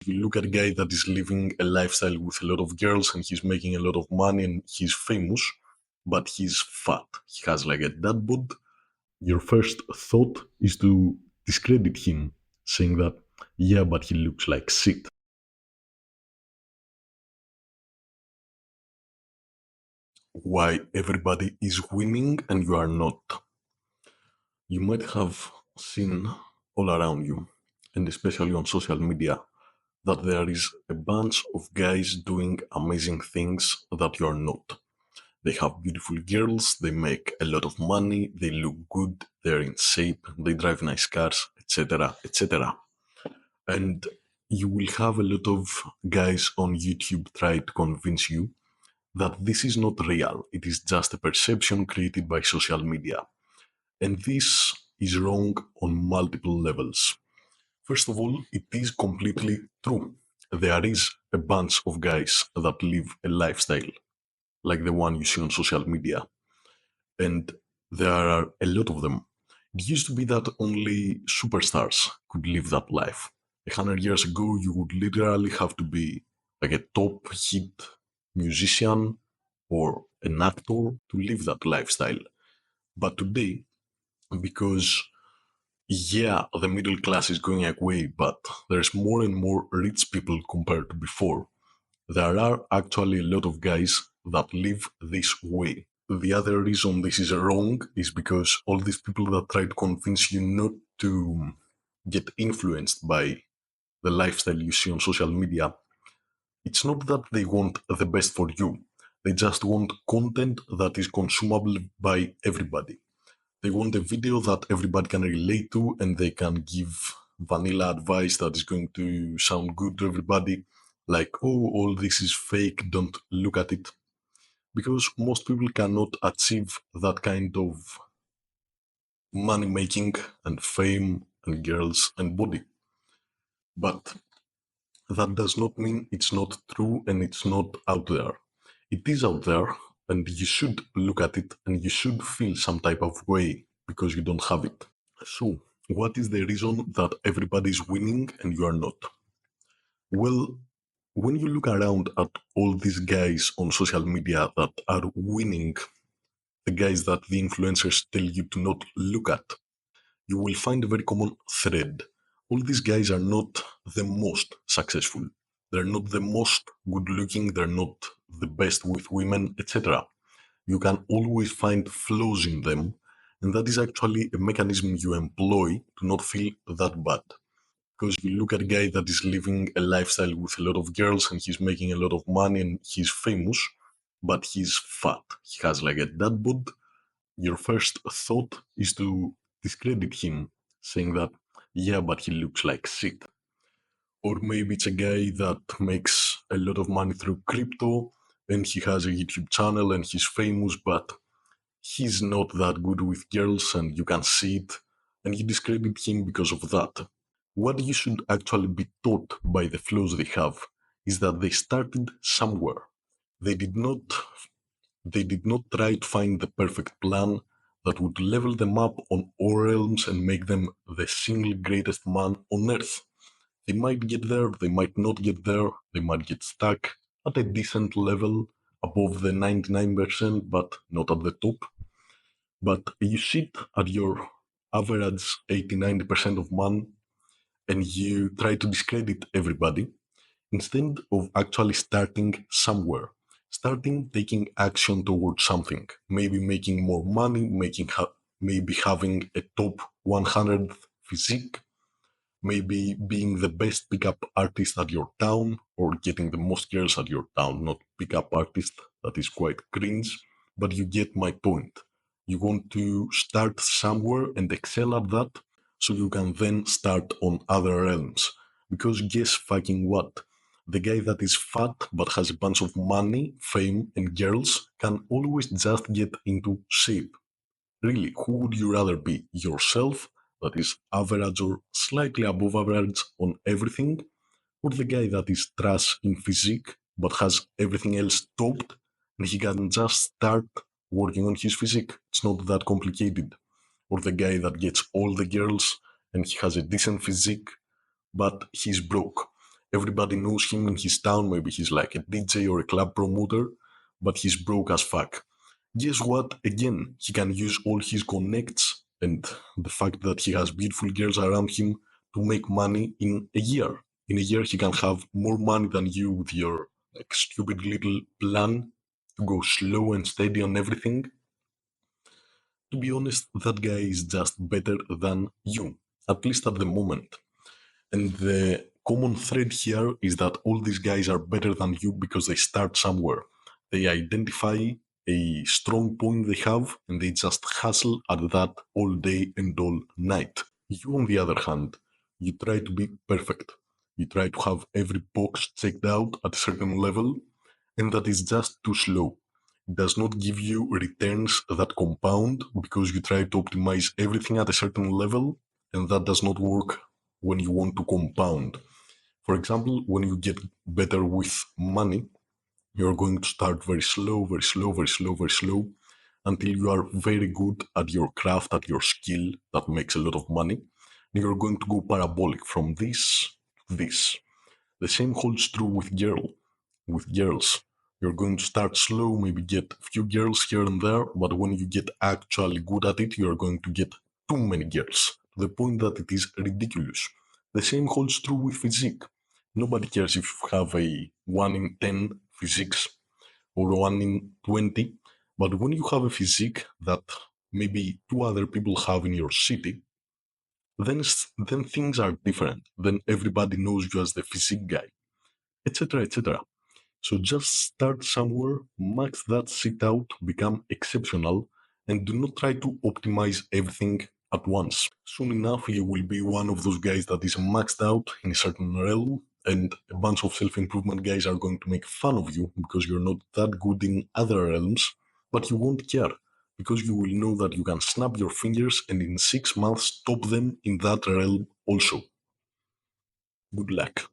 If you look at a guy that is living a lifestyle with a lot of girls and he's making a lot of money and he's famous, but he's fat, he has like a dad bod, your first thought is to discredit him, saying that, yeah, but he looks like shit. Why everybody is winning and you are not. You might have seen all around you, and especially on social media, that there is a bunch of guys doing amazing things that you are not. They have beautiful girls, they make a lot of money, they look good, they're in shape, they drive nice cars, etc., etc. And you will have a lot of guys on YouTube try to convince you that this is not real, it is just a perception created by social media. And this is wrong on multiple levels. First of all, it is completely true. There is a bunch of guys that live a lifestyle like the one you see on social media, and there are a lot of them. It used to be that only superstars could live that life. 100 years ago, you would literally have to be like a top hit musician or an actor to live that lifestyle. But today, because yeah, the middle class is going away, but there's more and more rich people compared to before. There are actually a lot of guys that live this way. The other reason this is wrong is because all these people that try to convince you not to get influenced by the lifestyle you see on social media, it's not that they want the best for you. They just want content that is consumable by everybody. They want a video that everybody can relate to and they can give vanilla advice that is going to sound good to everybody. Like, oh, all this is fake, don't look at it. Because most people cannot achieve that kind of money making and fame and girls and body. But that does not mean it's not true and it's not out there. It is out there and you should look at it and you should feel some type of way because you don't have it. So, what is the reason that everybody is winning and you are not? Well, when you look around at all these guys on social media that are winning, the guys that the influencers tell you to not look at, you will find a very common thread. All these guys are not the most successful. They're not the most good looking, they're not the best with women, etc. You can always find flaws in them, and that is actually a mechanism you employ to not feel that bad. Because you look at a guy that is living a lifestyle with a lot of girls and he's making a lot of money and he's famous, but he's fat. He has like a dad bod. Your first thought is to discredit him, saying that, yeah, but he looks like shit. Or maybe it's a guy that makes a lot of money through crypto and he has a YouTube channel and he's famous, but he's not that good with girls and you can see it, and you discredit him because of that. What you should actually be taught by the flaws they have is that they started somewhere. They did not they did not try to find the perfect plan that would level them up on all realms and make them the single greatest man on earth. They might get there, they might not get there, they might get stuck at a decent level above the 99%, but not at the top. But you sit at your average 80-90% of man and you try to discredit everybody instead of actually starting somewhere. Starting taking action towards something, maybe making more money, maybe having a top 100 physique, maybe being the best pickup artist at your town or getting the most girls at your town, not pickup artist, that is quite cringe, but you get my point. You want to start somewhere and excel at that so you can then start on other realms. Because guess fucking what? The guy that is fat but has a bunch of money, fame, and girls can always just get into shape. Really, who would you rather be? Yourself, that is average or slightly above average on everything, or the guy that is trash in physique but has everything else topped and he can just start working on his physique? It's not that complicated. Or the guy that gets all the girls and he has a decent physique but he's broke. Everybody knows him in his town. Maybe he's like a DJ or a club promoter, but he's broke as fuck. Guess what? Again, he can use all his connects and the fact that he has beautiful girls around him to make money in a year. In a year, he can have more money than you with your like stupid little plan to go slow and steady on everything. To be honest, that guy is just better than you, at least at the moment. And the common thread here is that all these guys are better than you because they start somewhere. They identify a strong point they have and they just hustle at that all day and all night. You, on the other hand, you try to be perfect. You try to have every box checked out at a certain level, and that is just too slow. It does not give you returns that compound because you try to optimize everything at a certain level, and that does not work when you want to compound. For example, when you get better with money, you're going to start very slow, very slow, very slow, very slow, until you are very good at your craft, at your skill that makes a lot of money. And you're going to go parabolic from this to this. The same holds true with girls. You're going to start slow, maybe get a few girls here and there, but when you get actually good at it, you're going to get too many girls, to the point that it is ridiculous. The same holds true with physique. Nobody cares if you have a 1 in 10 physiques or 1 in 20, but when you have a physique that maybe two other people have in your city, then things are different. Then everybody knows you as the physique guy, etc., etc. So just start somewhere, max that shit out, become exceptional, and do not try to optimize everything at once. Soon enough, you will be one of those guys that is maxed out in a certain realm, and a bunch of self improvement guys are going to make fun of you because you're not that good in other realms, but you won't care because you will know that you can snap your fingers and in 6 months top them in that realm also. Good luck.